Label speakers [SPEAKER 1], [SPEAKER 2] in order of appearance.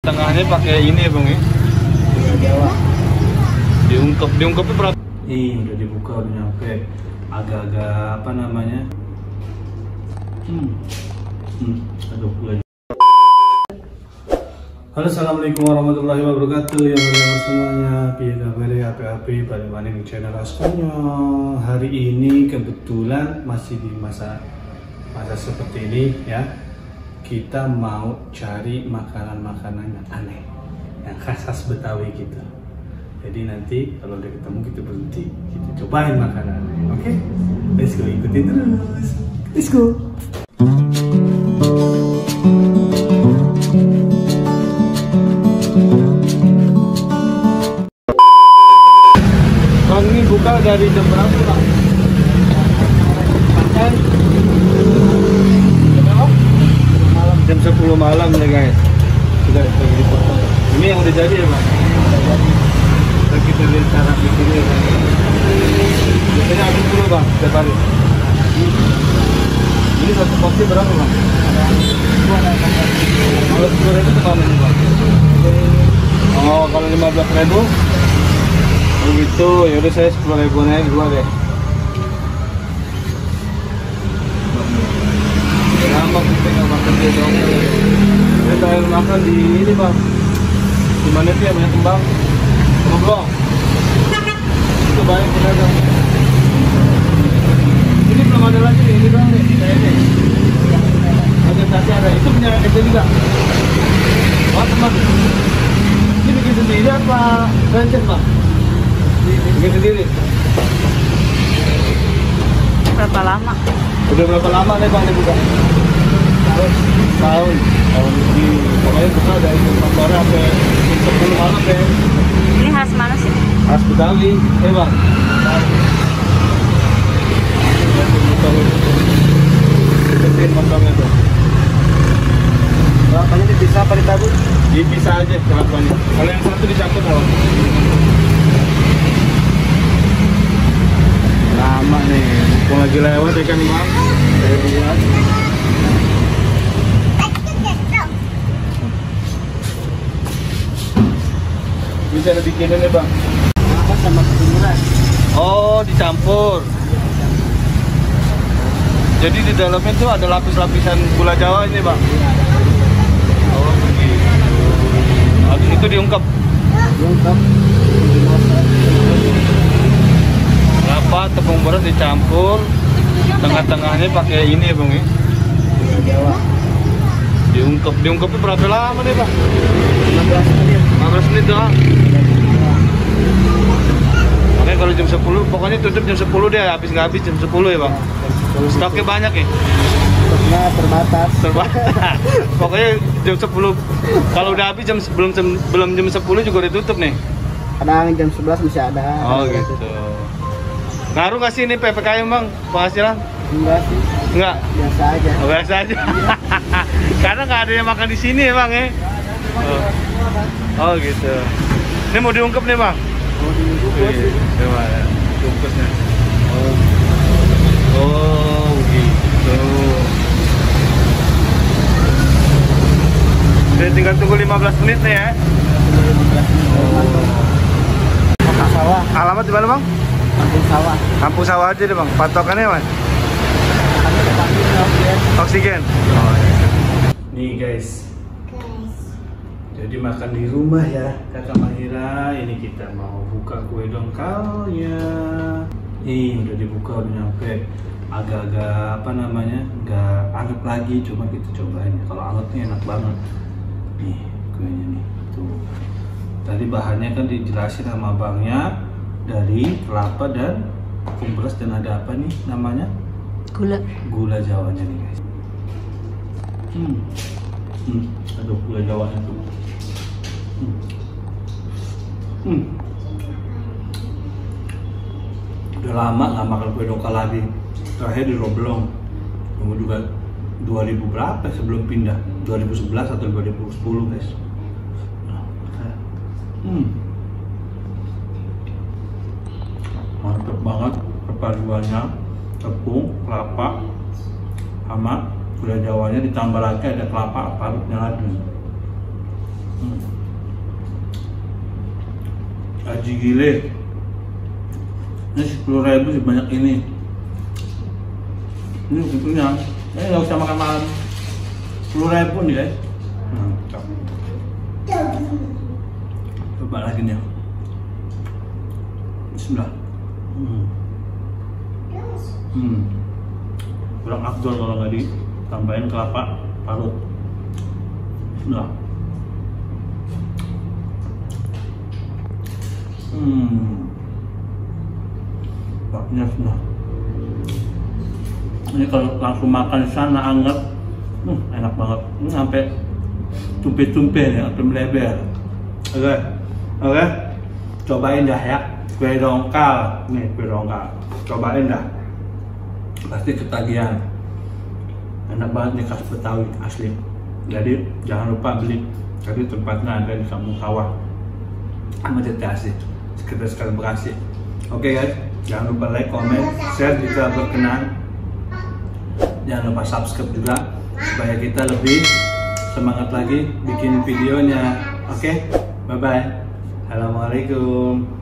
[SPEAKER 1] Tengahnya pakai ini ya bang ya?
[SPEAKER 2] Jawa.
[SPEAKER 1] Diungkepnya berat. Udah dibuka, udah nyampe. Agak-agak apa namanya? Aduh, gue. Halo, assalamualaikum warahmatullahi wabarakatuh. Yang berkabar semuanya, piye kabar ya, api-api balik mana di channel Askonyo. Hari ini kebetulan masih di masa seperti ini ya. Kita mau cari makanan-makanan yang aneh, yang khas Betawi gitu. Jadi nanti kalau udah ketemu kita berhenti, kita cobain makanan aneh. Oke? Let's go, ikutin terus. Let's go. Bang, ini buka dari jam berapa, Bang? Jam 10 malam ya guys. Sudah dipotong. Ini yang udah jadi ya bang? Udah kita lihat cara bikinnya kan. Biasanya habis dulu bang, setiap hari. Ini satu porsi berapa bang? Kalau 10.000 itu kemana nih bang? Oh kalau 15.000? Oh gitu, yaudah saya 10.000 aja dua deh. Lama kita nggak makan dia dong. Kita terakhir makan di ini bang. Di mana sih yang banyak kembang? Ngobrol. Itu banyak pedagang. Ini belum ada lagi nih, ini doang nih. Kayak ini. Organisasi ada. Itu punya SD juga. Wah teman. Ini bikin sendiri apa franchise bang? Bikin sendiri.
[SPEAKER 3] Berapa lama?
[SPEAKER 1] Udah berapa lama nih bang dibuka? Tahun di pokoknya buka dari sore sampai 10 malam deh.
[SPEAKER 3] Ini khas mana sih?
[SPEAKER 1] Khas Betawi, bang. Ketin motornya tuh.
[SPEAKER 2] Kelapanya dipisah apa ditabur?
[SPEAKER 1] Dipisah aja kelapanya. Kalau yang satu dicampur bang. Lama nih, mumpung lagi lewat ya kan bang. Saya buat. Bisa ada bikinin nih bang.
[SPEAKER 2] Apa sama ketumburan?
[SPEAKER 1] Oh dicampur. Jadi di dalamnya tuh ada lapis-lapisan gula Jawa ini bang. Oh begitu. Habis itu diungkep.
[SPEAKER 2] Diungkep.
[SPEAKER 1] Kelapa, tepung beras dicampur. Tengah-tengahnya pakai ini ya bang ya.
[SPEAKER 2] Jawa.
[SPEAKER 1] Diungkepnya berapa lama nih bang?
[SPEAKER 2] 15 menit.
[SPEAKER 1] 15 menit doang. Oke kalau jam 10 pokoknya tutup jam 10 deh, habis nggak habis jam 10 ya bang. Stoknya banyak ya?
[SPEAKER 2] Stoknya terbatas.
[SPEAKER 1] Pokoknya jam 10 kalau udah habis belum jam 10 juga udah tutup nih.
[SPEAKER 2] Kadang jam 11 masih ada.
[SPEAKER 1] Oh gitu. Ngaruh nggak sih ini PPKM bang penghasilan?
[SPEAKER 2] Enggak sih.
[SPEAKER 1] Enggak.
[SPEAKER 2] Biasa aja.
[SPEAKER 1] Oh, biasa aja. Karena nggak ada yang makan di sini ya bang ya. Oh gitu. Ini mau diungkep nih bang?
[SPEAKER 2] Mau dibungkus.
[SPEAKER 1] Gimana? Bungkusnya. Oh gitu. Jadi tinggal tunggu 15 menit nih ya.
[SPEAKER 2] Kampung Sawah.
[SPEAKER 1] Alamat di mana bang?
[SPEAKER 2] Kampung Sawah.
[SPEAKER 1] Kampung Sawah aja deh bang. Patokannya mas? Oksigen. Oh, iya. Nih guys. Jadi makan di rumah ya kakak Mahira. Ini kita mau buka kue dongkalnya. Udah dibuka, udah nyampe. Agak-agak apa namanya, nggak anget lagi, cuma kita cobain. Kalau angetnya enak banget. Nih kuenya nih. Tuh. Tadi bahannya kan dijelasin sama abangnya dari kelapa dan tepung beras dan ada apa nih namanya? Gula Jawanya nih guys. Aduh gula Jawanya tuh. Udah lama nggak makan kue dongkal lagi. Terakhir di Roblong. Nunggu juga 2000 berapa sebelum pindah? 2011 atau 2010 guys. Mantap banget perpaduannya, tepung, kelapa, sama gula Jawanya ditambah lagi ada kelapa parutnya lagi. Haji gile. Ini 10.000 sebanyak ini. Ini tentunya. Ini nggak usah makan malam. 10.000 nih guys. Mantap. Coba lagi nih. Bismillah. Kurang afdol kalau nggak ditambahin kelapa parut. Bismillah. Baknya semua. Ini kalau langsung makan di sana anget, enak banget. Ini sampai tumpe-tumpe ya, atau melebar. Oke, cobain dah ya. Kue dongkal, nih kue dongkal. Cobain dah. Pasti ketagihan. Enak banget nih, khas Betawi asli. Jadi jangan lupa beli. Tadi tempatnya ada di kampung sawah. Sama Jati, sekitar sekali Bekasi. Oke guys, jangan lupa like, comment, share jika berkenan. Jangan lupa subscribe juga supaya kita lebih semangat lagi bikin videonya. Oke, bye bye. Assalamualaikum.